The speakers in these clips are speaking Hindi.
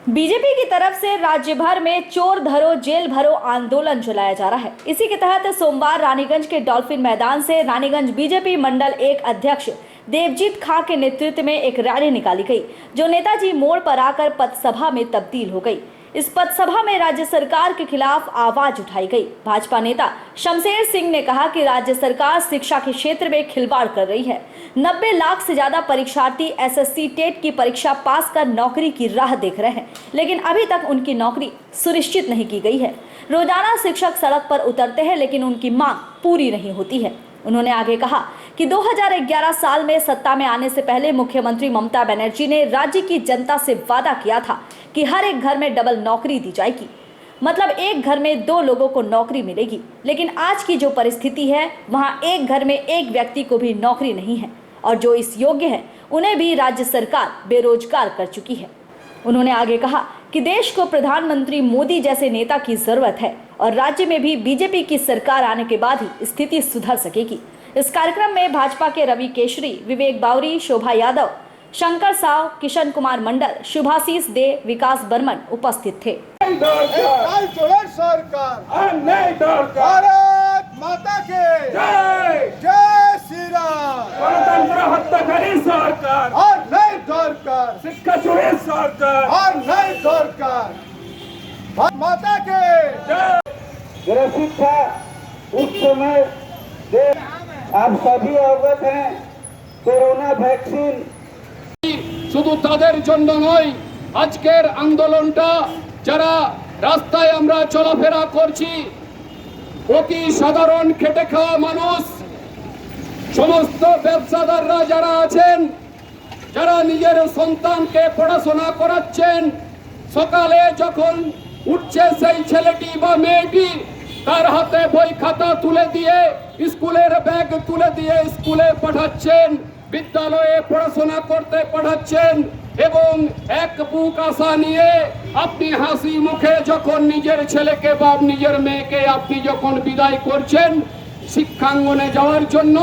बीजेपी की तरफ से राज्य भर में चोर धरो जेल भरो आंदोलन चलाया जा रहा है। इसी के तहत सोमवार रानीगंज के डॉल्फिन मैदान से रानीगंज बीजेपी मंडल 1 अध्यक्ष देवजीत खां के नेतृत्व में एक रैली निकाली गई, जो नेताजी मोड़ पर आकर पथसभा में तब्दील हो गई। इस पथसभा में राज्य सरकार के खिलाफ आवाज उठाई गई। भाजपा नेता शमशेर सिंह ने कहा कि राज्य सरकार शिक्षा के क्षेत्र में खिलवाड़ कर रही है। 90 लाख से ज्यादा परीक्षार्थी एसएससी टेट की परीक्षा पास कर नौकरी की राह देख रहे हैं, लेकिन अभी तक उनकी नौकरी सुनिश्चित नहीं की गई है। रोजाना शिक्षक सड़क पर उतरते हैं, लेकिन उनकी मांग पूरी नहीं होती है। उन्होंने आगे कहा कि 2011 साल में सत्ता में आने से पहले मुख्यमंत्री ममता बनर्जी ने राज्य की जनता से वादा किया था कि हर एक घर में डबल नौकरी दी जाएगी, मतलब एक घर में 2 लोगों को नौकरी मिलेगी। लेकिन आज की जो परिस्थिति है, वहां एक घर में एक व्यक्ति को भी नौकरी नहीं है, और जो इस योग्य है उन्हें भी राज्य सरकार बेरोजगार कर चुकी है। उन्होंने आगे कहा कि देश को प्रधानमंत्री मोदी जैसे नेता की जरूरत है, और राज्य में भी बीजेपी की सरकार आने के बाद ही स्थिति सुधर सकेगी। इस कार्यक्रम में भाजपा के रवि केशरी, विवेक बावरी, शोभा यादव, शंकर साव, किशन कुमार मंडल, शुभाशीष दे, विकास बर्मन उपस्थित थे। भारत माता के जय, जय श्री राम। गणतंत्र हत्याकारी सरकार और नई सरकार, शिक्षा चोरी सरकार और नई सरकार, भारत माता के जय। ग्रसित था उस समय आप सभी अवगत हैं, कोरोना वैक्सीन শুধু তাদের জন্য নয়, আজকের আন্দোলনটা যারা রাস্তায় আমরা চলাফেরা করছি, অতি সাধারণ খেটে খাওয়া মানুষ, সমস্ত ব্যবসাদাররা যারা আছেন, যারা নিজের সন্তানকে পড়াশোনা করাচ্ছেন, সকালে যখন উঠছে সেই ছেলেটি বা মেয়েটি তার হাতে বই খাতা তুলে দিয়ে স্কুলের ব্যাগ তুলে দিয়ে স্কুলে পাঠাচ্ছেন, বিদ্যালয়ে পড়াশোনা করতে পাঠাচ্ছেন, এবং এক বুক আশা নিয়ে আপনি হাসি মুখে যখন নিজের ছেলেকে বা নিজের মেয়েকে আপনি যখন বিদায় করছেন শিক্ষাঙ্গনে যাওয়ার জন্য,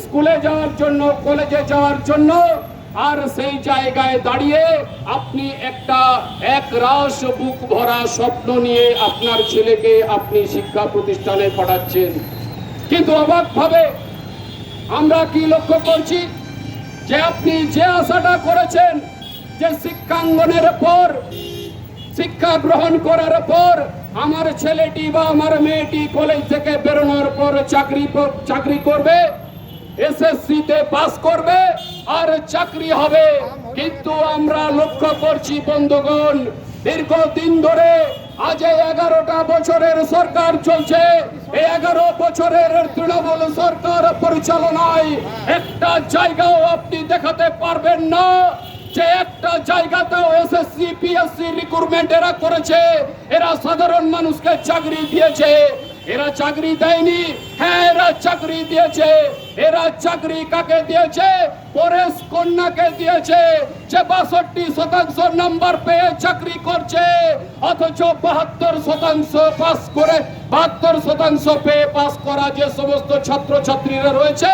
স্কুলে যাওয়ার জন্য, কলেজে যাওয়ার জন্য, আর সেই জায়গায় দাঁড়িয়ে আপনি একটা একরাশ বুক ভরা স্বপ্ন নিয়ে আপনার ছেলেকে আপনি শিক্ষা প্রতিষ্ঠানে পাঠাচ্ছেন। কিন্তু অবাকভাবে আমরা কি লক্ষ্য করছি যে আপনি যে আশাটা করেছেন যে শিক্ষাঙ্গনের পর, শিক্ষা গ্রহণ করার পর আমার ছেলেটি বা আমার মেয়েটি কলেজ থেকে বেরোনোর পর চাকরি করবে, এসএসসিতে পাস করবে আর চাকরি হবে। কিন্তু আমরা লক্ষ্য করছি বন্ধুগণ, দীর্ঘদিন ধরে আজ 11টা বছরের সরকার চলছে, এই 11 বছরের তৃণমূল সরকার পরিচালনায় একটা জায়গাও আপনি দেখাতে পারবেন না যে একটা জায়গাতেও এসএসসি পিএসসি রিক্রুটমেন্ট এরা করেছে, এরা সাধারণ মানুষকে চাকরি দিয়েছে। এরা চাকরি দেয়নি, হ্যাঁ এরা চাকরি দিয়েছে। এরা চাকরি কাকে দিয়েছে? পরেশ কন্যাকে দিয়েছে, যে 62% নাম্বার পেয়ে চাকরি করছে, অথচ 72% পাস করে 72% পেয়ে পাস করা যে সমস্ত ছাত্রছাত্রীরা রয়েছে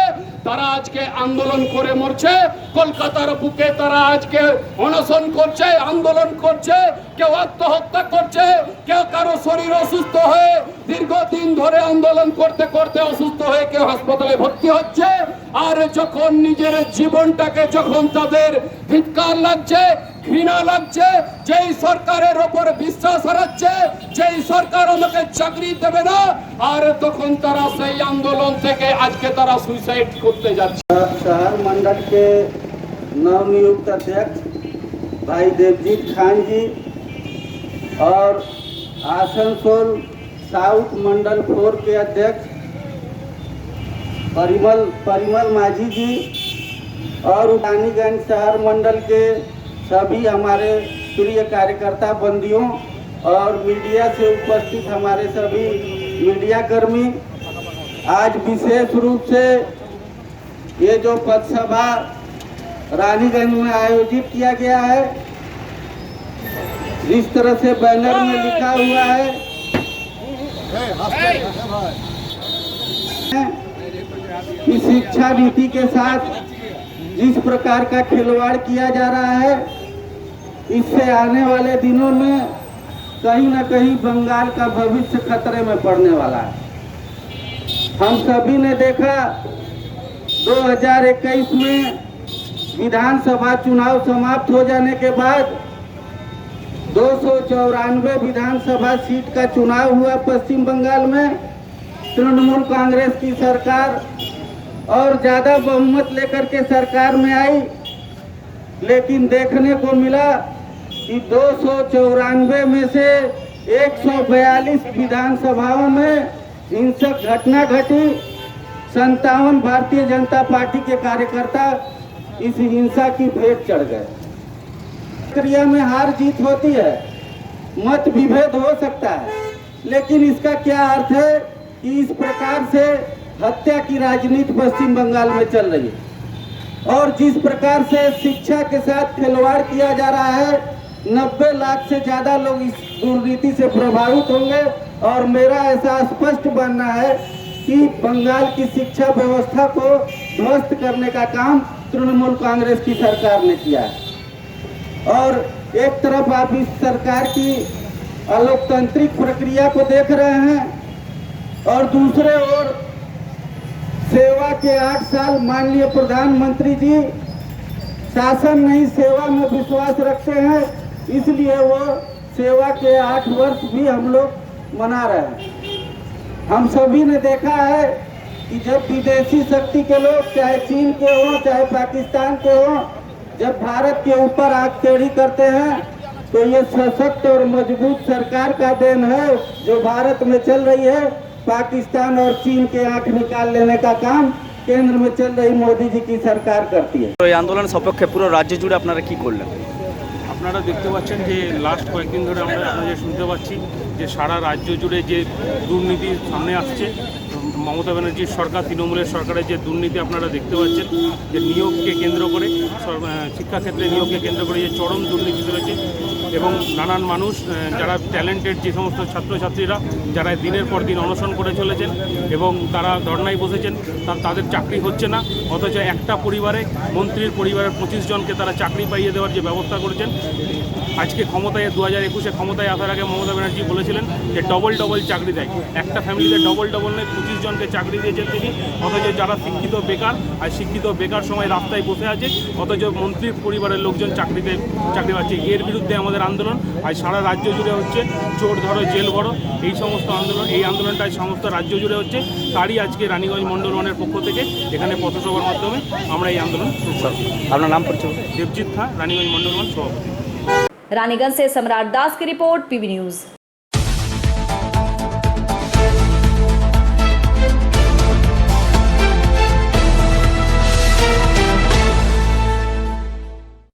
তারা আজকে আন্দোলন করে মরছে। কলকাতার বুকে তারা আজকে অনশন করছে, আন্দোলন করছে, কেউ আত্মহত্যা করছে, কেউ কারো শরীর অসুস্থ হয়ে দীর্ঘদিন ধরে আন্দোলন করতে করতে অসুস্থ হয়ে কেউ হাসপাতালে ভর্তি হচ্ছে। আর যখন নিজের জীবনটাকে যখন তাদের ধিক্কার লাগছে, ঘৃণা লাগছে, যেই সরকারের ওপর বিশ্বাস হারাচ্ছে, যেই সরকার আমাকে চাকরি দেবে না, আর তখন তারা সেই আন্দোলন থেকে আজকে তারা সুইসাইড করতে যাচ্ছে। शहर मंडल के नवनियुक्त अध्यक्ष भाई देवजीत खान जी और आसनसोल साउथ मंडल 4 के अध्यक्ष परिमल माझी जी और रानीगंज शहर मंडल के सभी हमारे प्रिय कार्यकर्ता बंदियों और मीडिया से उपस्थित हमारे सभी मीडिया कर्मी, आज विशेष रूप से ये जो पथसभा रानीगंज में आयोजित किया गया है, जिस तरह से बैनर में लिखा हुआ है कि शिक्षा नीति के साथ जिस प्रकार का खिलवाड़ किया जा रहा है, इससे आने वाले दिनों में कहीं न कहीं बंगाल का भविष्य खतरे में पड़ने वाला है। हम सभी ने देखा 2021 में विधानसभा चुनाव समाप्त हो जाने के बाद 294 विधानसभा सीट का चुनाव हुआ पश्चिम बंगाल में। तृणमूल कांग्रेस की सरकार और ज़्यादा बहुमत लेकर के सरकार में आई, लेकिन देखने को मिला कि 294 में से 142 विधानसभाओं में हिंसक घटना घटी। 57 भारतीय जनता पार्टी के कार्यकर्ता इस हिंसा की भेंट चढ़ गए। प्रक्रिया में हार जीत होती है, मत विभेद हो सकता है, लेकिन इसका क्या अर्थ है कि इस प्रकार से हत्या की राजनीति पश्चिम बंगाल में चल रही है। और जिस प्रकार से शिक्षा के साथ खिलवाड़ किया जा रहा है, 90 लाख से ज़्यादा लोग इस दुर्नीति से प्रभावित होंगे। और मेरा ऐसा स्पष्ट मानना है कि बंगाल की शिक्षा व्यवस्था को ध्वस्त करने का काम तृणमूल कांग्रेस की सरकार ने किया है। और एक तरफ आप इस सरकार की अलोकतांत्रिक प्रक्रिया को देख रहे हैं और दूसरे ओर सेवा के 8 साल माननीय प्रधानमंत्री जी शासन नहीं सेवा में विश्वास रखते हैं, इसलिए वो सेवा के 8 वर्ष भी हम लोग मना रहे हैं। हम सभी ने देखा है कि जब विदेशी शक्ति के लोग, चाहे चीन के हों चाहे पाकिस्तान के हों, जब भारत के ऊपर आंख टेढ़ी करते हैं तो ये सशक्त और मजबूत सरकार का देन है जो भारत में चल रही है। पाकिस्तान और चीन के आंख निकाल लेने का काम केंद्र में चल रही मोदी जी की सरकार करती है। তো এই আন্দোলন সপক্ষে পুরো রাজ্য জুড়ে আপনারা কি করলেন? আপনারা দেখতে পাচ্ছেন যে লাস্ট কয়েকদিন ধরে আমরা যে শুনতে পাচ্ছি যে সারা রাজ্য জুড়ে যে দুর্নীতি সামনে আসছে, মমতা ব্যানার্জির সরকার, তৃণমূলের সরকারের যে দুর্নীতি আপনারা দেখতে পাচ্ছেন, যে নিয়োগকে কেন্দ্র করে, শিক্ষাক্ষেত্রে নিয়োগকে কেন্দ্র করে যে চরম দুর্নীতি চলেছে এবং নানান মানুষ যারা ট্যালেন্টেড যে সমস্ত ছাত্রছাত্রীরা যারা দিনের পর দিন অনশন করে চলেছেন এবং তারা ধর্নায় বসেছেন, তাদের চাকরি হচ্ছে না, অথচ একটা পরিবারে মন্ত্রীর পরিবারের 25 জনকে তারা চাকরি পাইয়ে দেওয়ার যে ব্যবস্থা করেছেন। আজকে ক্ষমতায় 2021-এ ক্ষমতায় আসার আগে মমতা ব্যানার্জি বলেছিলেন যে ডবল চাকরি দেয়, একটা ফ্যামিলিতে ডবল নয় 25 জনকে চাকরি দিয়েছেন তিনি। অথচ যারা শিক্ষিত বেকার, আর শিক্ষিত বেকার সময় রাস্তায় বসে আছে, অথচ মন্ত্রীর পরিবারের লোকজন চাকরি পাচ্ছে। এর বিরুদ্ধে আমাদের আন্দোলন আজ সারা রাজ্য জুড়ে হচ্ছে। চোর ধরো জেল ভরো, এই সমস্ত আন্দোলন, এই আন্দোলনটা সমস্ত রাজ্য জুড়ে হচ্ছে। তারই আজকে রানীগঞ্জ মণ্ডল 1-এর পক্ষ থেকে এখানে পথসভার মাধ্যমে আমরা এই আন্দোলন শুরু করছি। আপনার নাম পরিচয়? দেবজিৎ খা, রানীগঞ্জ মণ্ডল 1 সভাপতি। रानीगंज से सम्राट दास की रिपोर्ट, पीबी न्यूज।